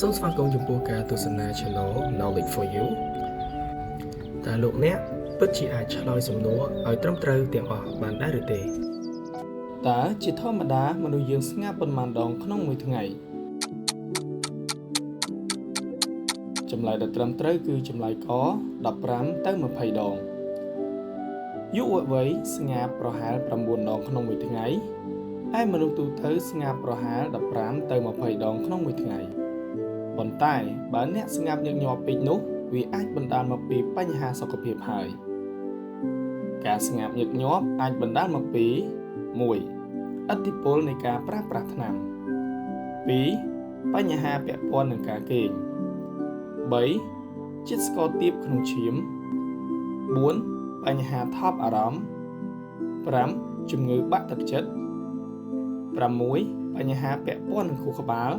សូមស្វាគមន៍ចំពោះការទស្សនា Channel Knowledge for You តើលោកអ្នកពិតជាអាចឆ្លើយសំណួរឲ្យត្រឹមត្រូវទាំងអស់បានដែរឬទេតើជាធម្មតាមនុស្សយើងស្ងាប់ប៉ុន្មានដងក្នុងមួយថ្ងៃចម្លើយដែលត្រឹមត្រូវគឺចម្លើយក15ទៅ20ដងយុវវ័យស្ងាប់ប្រហែល9ដងក្នុងមួយថ្ងៃហើយមនុស្សទូទៅស្ងាប់ប្រហែល15ទៅ20ដងក្នុងមួយថ្ងៃប៉ុន្តែបើអ្នកស្ងាត់ញឹកញាប់ពេកនោះវាអាចបណ្ដាលមកពីបញ្ហាសុខភាពហើយការស្ងាត់ញឹកញាប់អាចបណ្ដាលមកពី1ឥទ្ធិពលនៃការប្រើប្រាស់ថ្នាំ2បញ្ហាពាក់ព័ន្ធនឹងការគេង3ជាតិស្ករទាបក្នុងឈាម4បញ្ហាថប់អារម្មណ៍5ជំងឺបាក់ទឹកចិត្ត6បញ្ហាពាក់ព័ន្ធនឹងខួរក្បាល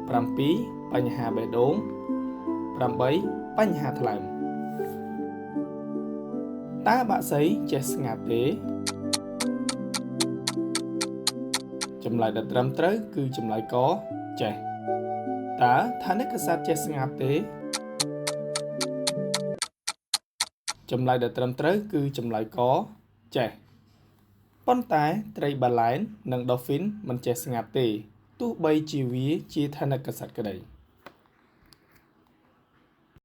7បញ្ហាបេះដូង8បញ្ហាថ្លើមតើបាក់សីចេះស្ងាត់ទេចម្លើយដែលត្រឹមត្រូវគឺចម្លើយកចេះតើថនិកសត្វចេះស្ងាត់ទេចម្លើយដែលត្រឹមត្រូវគឺចម្លើយកចេះប៉ុន្តែត្រីបាឡែននិង Dolphin មិនចេះស្ងាត់ទេទោះបីជាវាជាថនិកសត្វក្តី